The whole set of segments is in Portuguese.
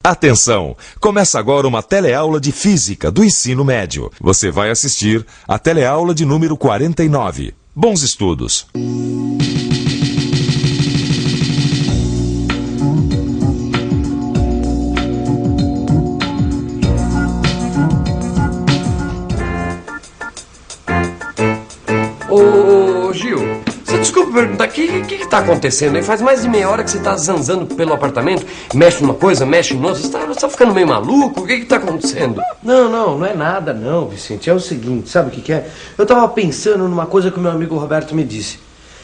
Atenção! Começa agora uma teleaula de Física do ensino médio. Você vai assistir a teleaula de número 49. Bons estudos! Ô, Gil, você desculpa perguntar, o que tá acontecendo aí? Faz mais de meia hora que você tá zanzando pelo apartamento, mexe numa coisa, mexe em outra, você tá ficando meio maluco? O que tá acontecendo? Não é nada não, Vicente. É o seguinte, sabe o que é? Eu tava pensando numa coisa que o meu amigo Roberto me disse.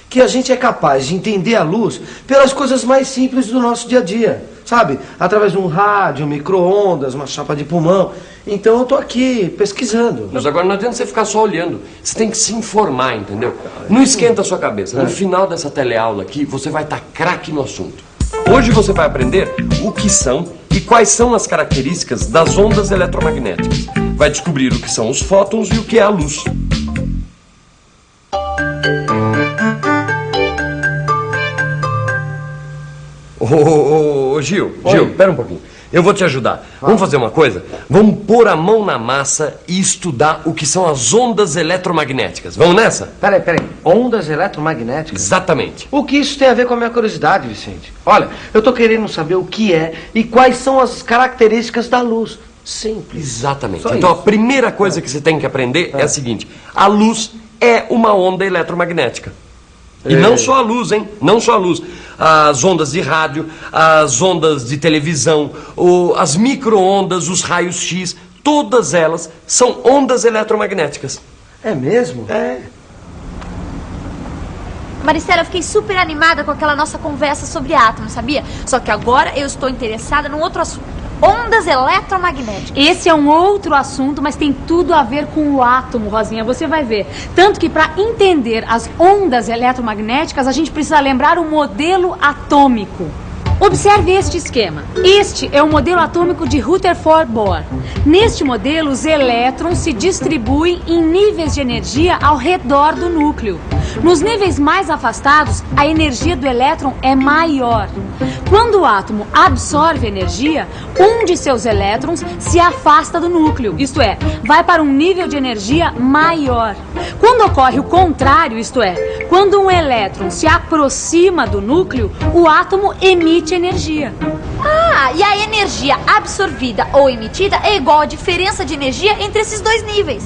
Que a gente é capaz de entender a luz pelas coisas mais simples do nosso dia a dia, sabe? Através de um rádio, um micro-ondas, uma chapa de pulmão. Então eu tô aqui pesquisando. Mas agora não adianta você ficar só olhando. Você tem que se informar, entendeu? Não esquenta a sua cabeça. No final dessa teleaula aqui, você vai estar craque no assunto. Hoje você vai aprender o que são e quais são as características das ondas eletromagnéticas. Vai descobrir o que são os fótons e o que é a luz. Ô, Gil, pera um pouquinho. Eu vou te ajudar. Vamos fazer uma coisa? Vamos pôr a mão na massa e estudar o que são as ondas eletromagnéticas. Vamos nessa? Peraí. Ondas eletromagnéticas? Exatamente. O que isso tem a ver com a minha curiosidade, Vicente? Olha, eu tô querendo saber o que é e quais são as características da luz. Simples. Exatamente. Só então isso. a primeira coisa que você tem que aprender é a seguinte. A luz é uma onda eletromagnética. E não só a luz, hein? Não só a luz. As ondas de rádio, as ondas de televisão, as micro-ondas, os raios X, todas elas são ondas eletromagnéticas. É mesmo? É. Maricela, eu fiquei super animada com aquela nossa conversa sobre átomos, sabia? Só que agora eu estou interessada num outro assunto. Ondas eletromagnéticas. Esse é um outro assunto, mas tem tudo a ver com o átomo, Rosinha, você vai ver. Tanto que para entender as ondas eletromagnéticas, a gente precisa lembrar o modelo atômico. Observe este esquema. Este é o modelo atômico de Rutherford Bohr. Neste modelo, os elétrons se distribuem em níveis de energia ao redor do núcleo. Nos níveis mais afastados, a energia do elétron é maior. Quando o átomo absorve energia, um de seus elétrons se afasta do núcleo, isto é, vai para um nível de energia maior. Quando ocorre o contrário, isto é, quando um elétron se aproxima do núcleo, o átomo emite energia. Ah, e a energia absorvida ou emitida é igual à diferença de energia entre esses dois níveis.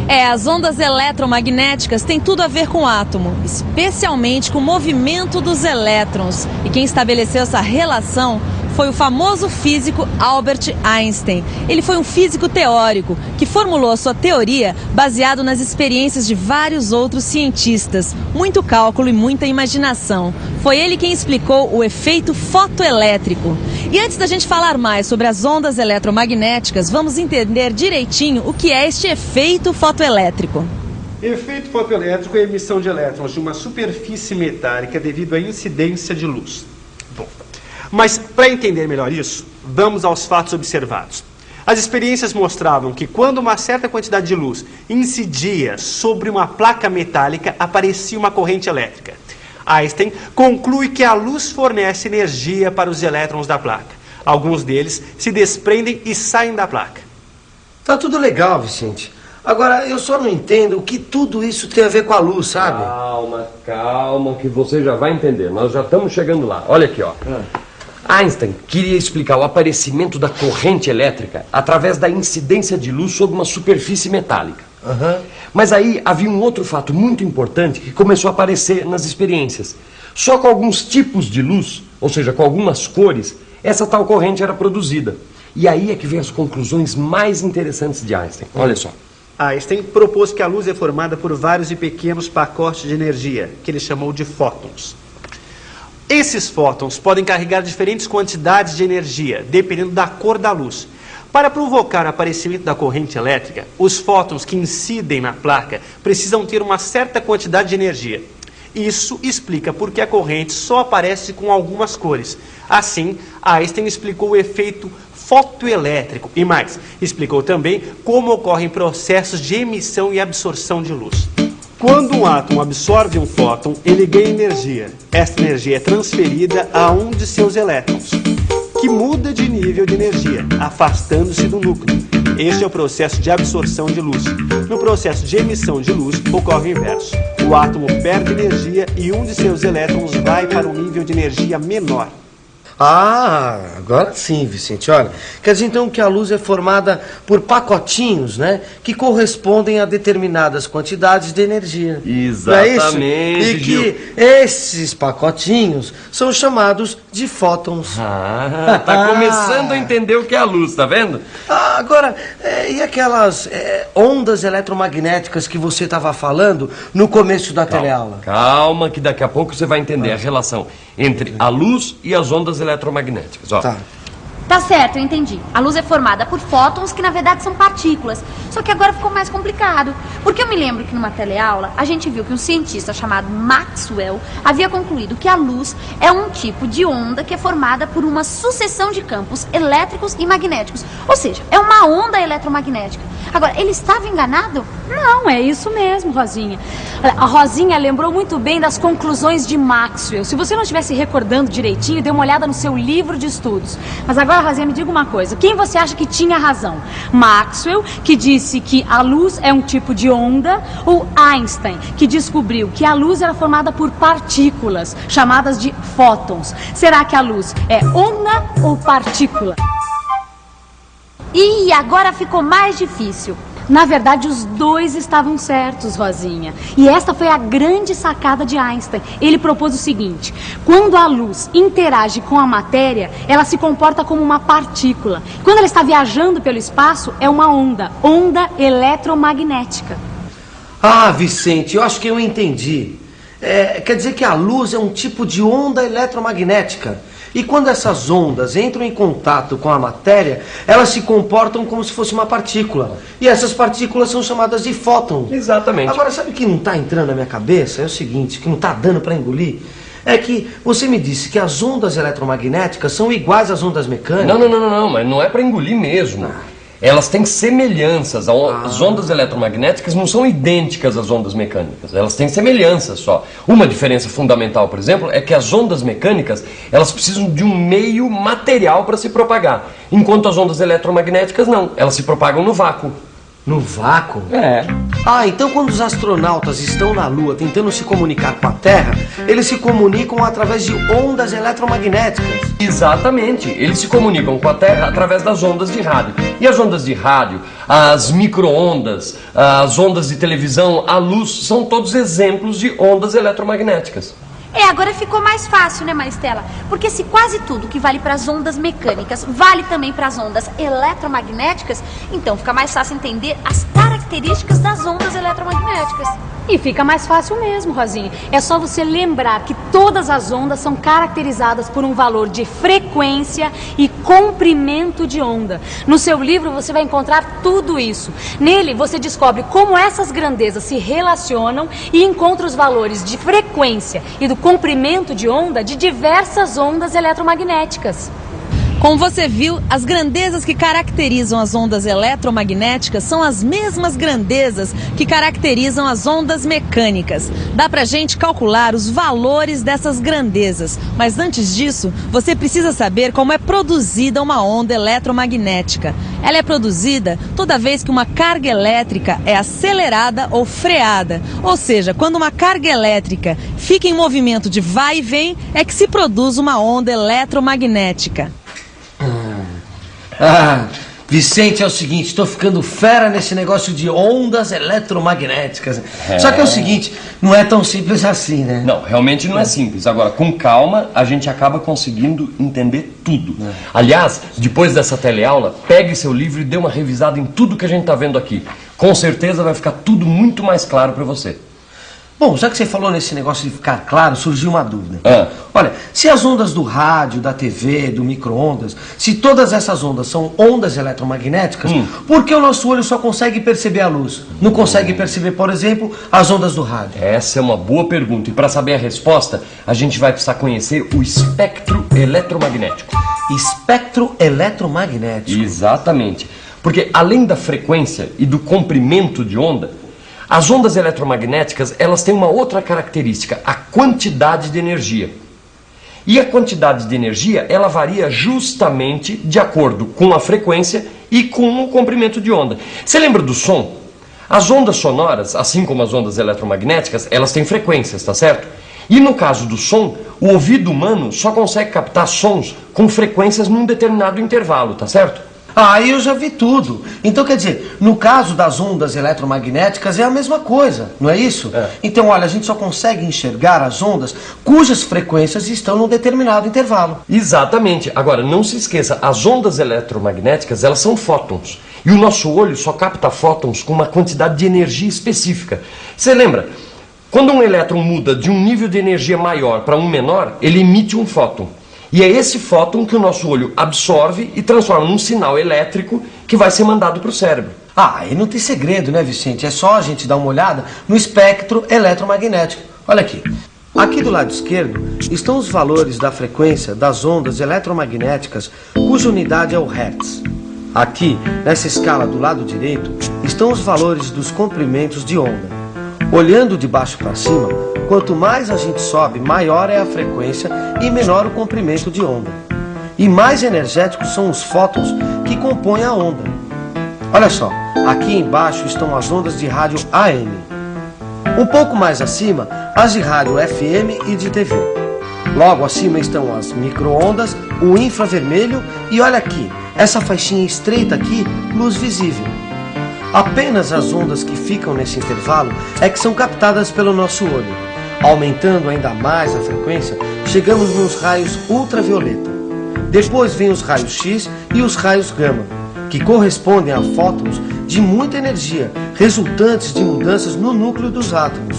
As ondas eletromagnéticas têm tudo a ver com o átomo, especialmente com o movimento dos elétrons. E quem estabeleceu essa relação foi o famoso físico Albert Einstein. Ele foi um físico teórico que formulou a sua teoria baseado nas experiências de vários outros cientistas. Muito cálculo e muita imaginação. Foi ele quem explicou o efeito fotoelétrico. E antes da gente falar mais sobre as ondas eletromagnéticas, vamos entender direitinho o que é este efeito fotoelétrico. Efeito fotoelétrico é a emissão de elétrons de uma superfície metálica devido à incidência de luz. Bom, mas para entender melhor isso, vamos aos fatos observados. As experiências mostravam que quando uma certa quantidade de luz incidia sobre uma placa metálica, aparecia uma corrente elétrica. Einstein conclui que a luz fornece energia para os elétrons da placa. Alguns deles se desprendem e saem da placa. Tá tudo legal, Vicente. Agora, eu só não entendo o que tudo isso tem a ver com a luz, sabe? Calma, que você já vai entender. Nós já estamos chegando lá. Olha aqui, ó. Einstein queria explicar o aparecimento da corrente elétrica através da incidência de luz sobre uma superfície metálica. Mas aí havia um outro fato muito importante que começou a aparecer nas experiências. Só com alguns tipos de luz, ou seja, com algumas cores, essa tal corrente era produzida. E aí é que vem as conclusões mais interessantes de Einstein. Olha só. Einstein propôs que a luz é formada por vários e pequenos pacotes de energia, que ele chamou de fótons. Esses fótons podem carregar diferentes quantidades de energia, dependendo da cor da luz. Para provocar o aparecimento da corrente elétrica, os fótons que incidem na placa precisam ter uma certa quantidade de energia. Isso explica por que a corrente só aparece com algumas cores. Assim, Einstein explicou o efeito fotoelétrico e mais, explicou também como ocorrem processos de emissão e absorção de luz. Quando um átomo absorve um fóton, ele ganha energia. Esta energia é transferida a um de seus elétrons, que muda de nível de energia, afastando-se do núcleo. Este é o processo de absorção de luz. No processo de emissão de luz, ocorre o inverso. O átomo perde energia e um de seus elétrons vai para um nível de energia menor. Ah, agora sim, Vicente. Olha, quer dizer então que a luz é formada por pacotinhos, né? Que correspondem a determinadas quantidades de energia. Exatamente, Não é isso? E Gil. que esses pacotinhos são chamados de fótons. Ah, tá começando a entender o que é a luz, tá vendo? Ah, agora, e aquelas ondas eletromagnéticas que você estava falando no começo da teleaula? Calma, que daqui a pouco você vai entender a relação entre a luz e as ondas eletromagnéticas. Ó. Tá. Tá certo, eu entendi. A luz é formada por fótons que na verdade são partículas. Só que agora ficou mais complicado. Porque eu me lembro que numa teleaula a gente viu que um cientista chamado Maxwell havia concluído que a luz é um tipo de onda que é formada por uma sucessão de campos elétricos e magnéticos. Ou seja, é uma onda eletromagnética. Agora, ele estava enganado? Não, é isso mesmo, Rosinha. Olha, a Rosinha lembrou muito bem das conclusões de Maxwell. Se você não estivesse recordando direitinho, dê uma olhada no seu livro de estudos. Mas agora, Rosinha, me diga uma coisa. Quem você acha que tinha razão? Maxwell, que disse que a luz é um tipo de onda, ou Einstein, que descobriu que a luz era formada por partículas, chamadas de fótons? Será que a luz é onda ou partícula? E agora ficou mais difícil. Na verdade, os dois estavam certos, Rosinha. E esta foi a grande sacada de Einstein. Ele propôs o seguinte: quando a luz interage com a matéria, ela se comporta como uma partícula. Quando ela está viajando pelo espaço, é uma onda eletromagnética. Ah, Vicente, eu acho que eu entendi. Quer dizer que a luz é um tipo de onda eletromagnética. E quando essas ondas entram em contato com a matéria, elas se comportam como se fosse uma partícula. E essas partículas são chamadas de fótons. Exatamente. Agora, sabe o que não está entrando na minha cabeça? É o seguinte, que não está dando para engolir. É que você me disse que as ondas eletromagnéticas são iguais às ondas mecânicas. Não, mas não é para engolir mesmo. Elas têm semelhanças. As ondas eletromagnéticas não são idênticas às ondas mecânicas. Elas têm semelhanças só. Uma diferença fundamental, por exemplo, é que as ondas mecânicas, elas precisam de um meio material para se propagar. Enquanto as ondas eletromagnéticas não. Elas se propagam no vácuo. No vácuo? É. Ah, então quando os astronautas estão na Lua tentando se comunicar com a Terra, eles se comunicam através de ondas eletromagnéticas. Exatamente. Eles se comunicam com a Terra através das ondas de rádio. E as ondas de rádio, as micro-ondas, as ondas de televisão, a luz, são todos exemplos de ondas eletromagnéticas. Agora ficou mais fácil, né, Maristela? Porque se quase tudo que vale para as ondas mecânicas vale também para as ondas eletromagnéticas, então fica mais fácil entender as características das ondas eletromagnéticas. E fica mais fácil mesmo, Rosinha. É só você lembrar que todas as ondas são caracterizadas por um valor de frequência e comprimento de onda. No seu livro você vai encontrar tudo isso. Nele você descobre como essas grandezas se relacionam e encontra os valores de frequência e do comprimento de onda de diversas ondas eletromagnéticas. Como você viu, as grandezas que caracterizam as ondas eletromagnéticas são as mesmas grandezas que caracterizam as ondas mecânicas. Dá pra gente calcular os valores dessas grandezas, mas antes disso, você precisa saber como é produzida uma onda eletromagnética. Ela é produzida toda vez que uma carga elétrica é acelerada ou freada. Ou seja, quando uma carga elétrica fica em movimento de vai e vem, é que se produz uma onda eletromagnética. Vicente, é o seguinte, estou ficando fera nesse negócio de ondas eletromagnéticas. Só que é o seguinte, não é tão simples assim, né? Não, realmente não é simples. Agora, com calma, a gente acaba conseguindo entender tudo. Aliás, depois dessa teleaula, pegue seu livro e dê uma revisada em tudo que a gente está vendo aqui. Com certeza vai ficar tudo muito mais claro para você. Bom, já que você falou nesse negócio de ficar claro, surgiu uma dúvida. Olha, se as ondas do rádio, da TV, do micro-ondas, se todas essas ondas são ondas eletromagnéticas, por que o nosso olho só consegue perceber a luz? Não consegue perceber, por exemplo, as ondas do rádio? Essa é uma boa pergunta. E para saber a resposta, a gente vai precisar conhecer o espectro eletromagnético. Espectro eletromagnético? Exatamente. Porque além da frequência e do comprimento de onda, as ondas eletromagnéticas, elas têm uma outra característica, a quantidade de energia. E a quantidade de energia, ela varia justamente de acordo com a frequência e com o comprimento de onda. Você lembra do som? As ondas sonoras, assim como as ondas eletromagnéticas, elas têm frequências, tá certo? E no caso do som, o ouvido humano só consegue captar sons com frequências num determinado intervalo, tá certo? Ah, eu já vi tudo. Então, quer dizer, no caso das ondas eletromagnéticas é a mesma coisa, não é isso? É. Então, olha, a gente só consegue enxergar as ondas cujas frequências estão num determinado intervalo. Exatamente. Agora, não se esqueça, as ondas eletromagnéticas, elas são fótons. E o nosso olho só capta fótons com uma quantidade de energia específica. Você lembra? Quando um elétron muda de um nível de energia maior para um menor, ele emite um fóton. E é esse fóton que o nosso olho absorve e transforma num sinal elétrico que vai ser mandado para o cérebro. Ah, e não tem segredo, né, Vicente? É só a gente dar uma olhada no espectro eletromagnético. Olha aqui. Aqui do lado esquerdo estão os valores da frequência das ondas eletromagnéticas cuja unidade é o Hertz. Aqui, nessa escala do lado direito, estão os valores dos comprimentos de onda. Olhando de baixo para cima, quanto mais a gente sobe, maior é a frequência e menor o comprimento de onda. E mais energéticos são os fótons que compõem a onda. Olha só, aqui embaixo estão as ondas de rádio AM. Um pouco mais acima, as de rádio FM e de TV. Logo acima estão as micro-ondas, o infravermelho e olha aqui, essa faixinha estreita aqui, luz visível. Apenas as ondas que ficam nesse intervalo é que são captadas pelo nosso olho. Aumentando ainda mais a frequência, chegamos nos raios ultravioleta. Depois vem os raios X e os raios gama, que correspondem a fótons de muita energia, resultantes de mudanças no núcleo dos átomos.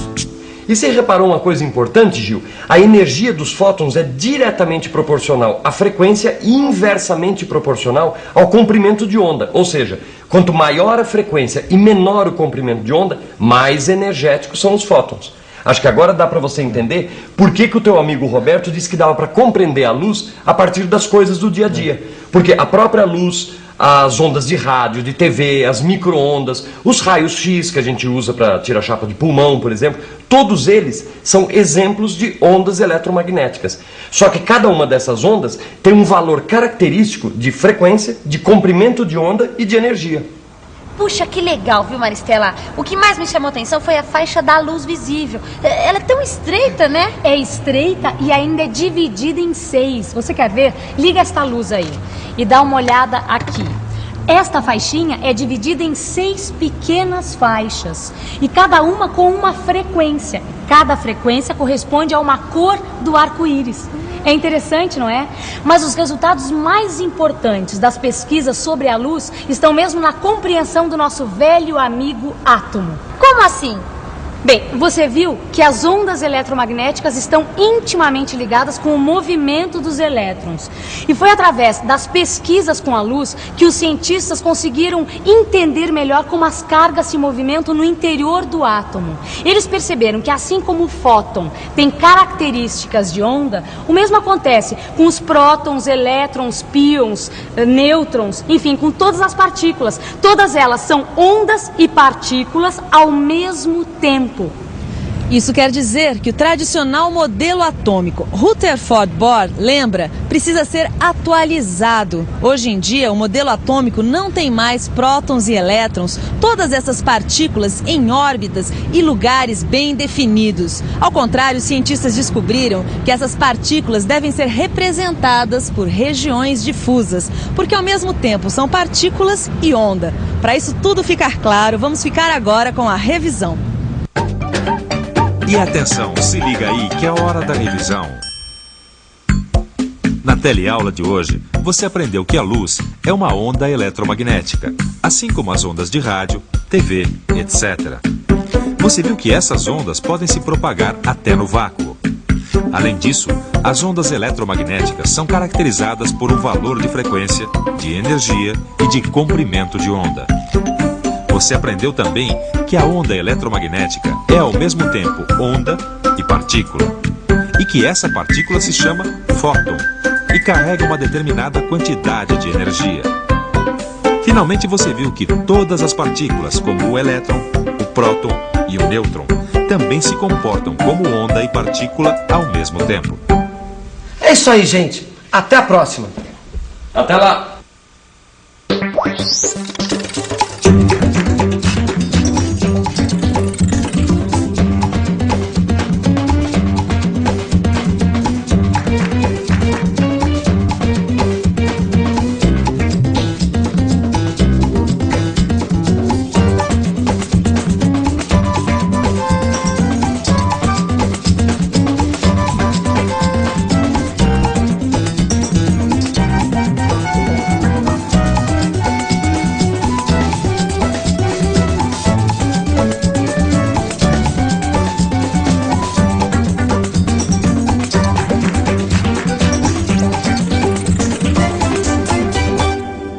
E você reparou uma coisa importante, Gil? A energia dos fótons é diretamente proporcional à frequência e inversamente proporcional ao comprimento de onda. Ou seja, quanto maior a frequência e menor o comprimento de onda, mais energéticos são os fótons. Acho que agora dá para você entender por que o teu amigo Roberto disse que dava para compreender a luz a partir das coisas do dia a dia. Porque a própria luz, as ondas de rádio, de TV, as micro-ondas, os raios X que a gente usa para tirar chapa de pulmão, por exemplo, todos eles são exemplos de ondas eletromagnéticas. Só que cada uma dessas ondas tem um valor característico de frequência, de comprimento de onda e de energia. Puxa, que legal, viu, Maristela? O que mais me chamou a atenção foi a faixa da luz visível. Ela é tão estreita, né? É estreita e ainda é dividida em 6. Você quer ver? Liga esta luz aí e dá uma olhada aqui. Esta faixinha é dividida em 6 pequenas faixas e cada uma com uma frequência. Cada frequência corresponde a uma cor do arco-íris. É interessante, não é? Mas os resultados mais importantes das pesquisas sobre a luz estão mesmo na compreensão do nosso velho amigo átomo. Como assim? Bem, você viu que as ondas eletromagnéticas estão intimamente ligadas com o movimento dos elétrons. E foi através das pesquisas com a luz que os cientistas conseguiram entender melhor como as cargas se movimentam no interior do átomo. Eles perceberam que assim como o fóton tem características de onda, o mesmo acontece com os prótons, elétrons, pions, nêutrons, enfim, com todas as partículas. Todas elas são ondas e partículas ao mesmo tempo. Isso quer dizer que o tradicional modelo atômico Rutherford-Bohr, lembra, precisa ser atualizado. Hoje em dia, o modelo atômico não tem mais prótons e elétrons, todas essas partículas em órbitas e lugares bem definidos. Ao contrário, os cientistas descobriram que essas partículas devem ser representadas por regiões difusas, porque ao mesmo tempo são partículas e onda. Para isso tudo ficar claro, vamos ficar agora com a revisão. E atenção, se liga aí que é a hora da revisão. Na teleaula de hoje, você aprendeu que a luz é uma onda eletromagnética, assim como as ondas de rádio, TV, etc. Você viu que essas ondas podem se propagar até no vácuo. Além disso, as ondas eletromagnéticas são caracterizadas por um valor de frequência, de energia e de comprimento de onda. Você aprendeu também que a onda eletromagnética é ao mesmo tempo onda e partícula, e que essa partícula se chama fóton e carrega uma determinada quantidade de energia. Finalmente você viu que todas as partículas, como o elétron, o próton e o nêutron, também se comportam como onda e partícula ao mesmo tempo. É isso aí, gente. Até a próxima. Até lá.